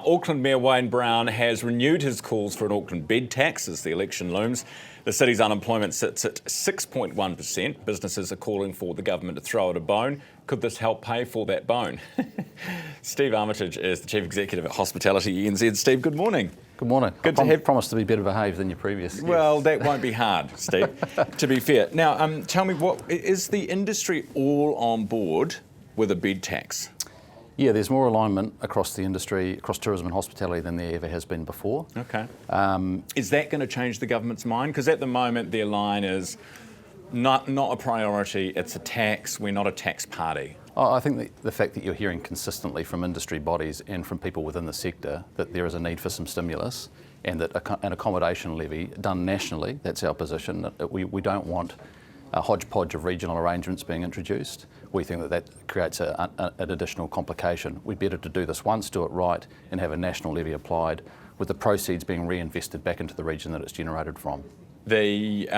Auckland Mayor Wayne Brown has renewed his calls for an Auckland bed tax as the election looms. The city's unemployment sits at 6.1%. Businesses are calling for the government to throw it a bone. Could this help pay for that bone? Steve Armitage is the Chief Executive at Hospitality NZ. Steve, good morning. Good morning. Good I to have... promised to be better behaved than your previous. Well, that won't be hard, Steve, to be fair. Now, tell me, what is the industry all on board with a bed tax? Yeah, there's more alignment across the industry, across tourism and hospitality than there ever has been before. Okay. Is that going to change the government's mind? Because at the moment their line is not a priority, it's a tax, we're not a tax party. I think the fact that you're hearing consistently from industry bodies and from people within the sector that there is a need for some stimulus and that an accommodation levy done nationally, that's our position, that we don't want a hodgepodge of regional arrangements being introduced. We think that creates an additional complication. We're better to do this once, do it right, and have a national levy applied with the proceeds being reinvested back into the region that it's generated from. The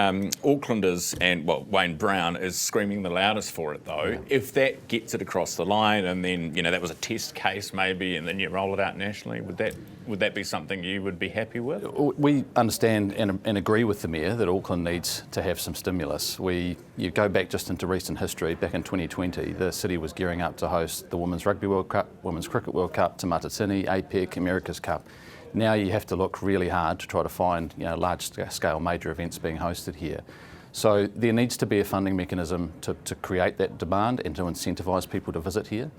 Aucklanders and, well, Wayne Brown is screaming the loudest for it though. Yeah. If that gets it across the line and then, you know, that was a test case maybe and then you roll it out nationally, would that be something you would be happy with? We understand and agree with the Mayor that Auckland needs to have some stimulus. You go back just into recent history, back in 2020, the city was gearing up to host the Women's Rugby World Cup, Women's Cricket World Cup, Te Matatini, APEC, America's Cup. Now you have to look really hard to try to find, you know, large-scale major events being hosted here. So there needs to be a funding mechanism to create that demand and to incentivise people to visit here.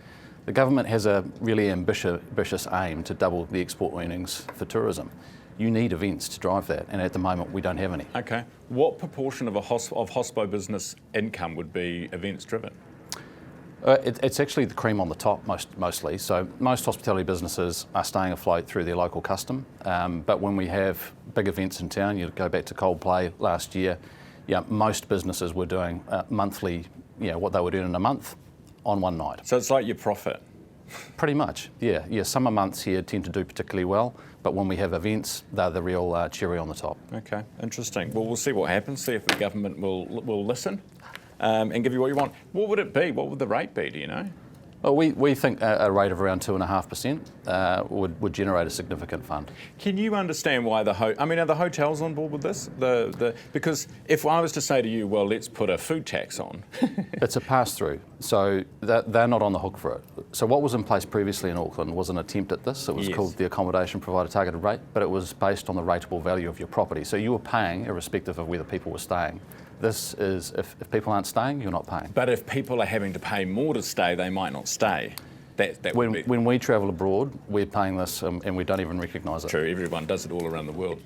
The government has a really ambitious aim to double the export earnings for tourism. You need events to drive that, and at the moment we don't have any. Okay. What proportion of hospo business income would be events driven? It's actually the cream on the top mostly. So most hospitality businesses are staying afloat through their local custom. But when we have big events in town, you go back to Coldplay last year, yeah, most businesses were doing monthly, you know, what they were doing in a month on one night. So it's like your profit? Pretty much, yeah. Summer months here tend to do particularly well, but when we have events, they're the real cherry on the top. Okay, interesting. Well, we'll see what happens, see if the government will listen. And give you what you want. What would it be? What would the rate be, do you know? Well, we think a rate of around 2.5% would generate a significant fund. Can you understand why are the hotels on board with this? Because if I was to say to you, well, let's put a food tax on. It's a pass-through, so they're not on the hook for it. So what was in place previously in Auckland was an attempt at this. It was called the Accommodation Provider Targeted Rate, but it was based on the rateable value of your property. So you were paying irrespective of whether people were staying. This is, if people aren't staying, you're not paying. But if people are having to pay more to stay, they might not stay. When we travel abroad, we're paying this and we don't even recognise it. True, everyone does it all around the world.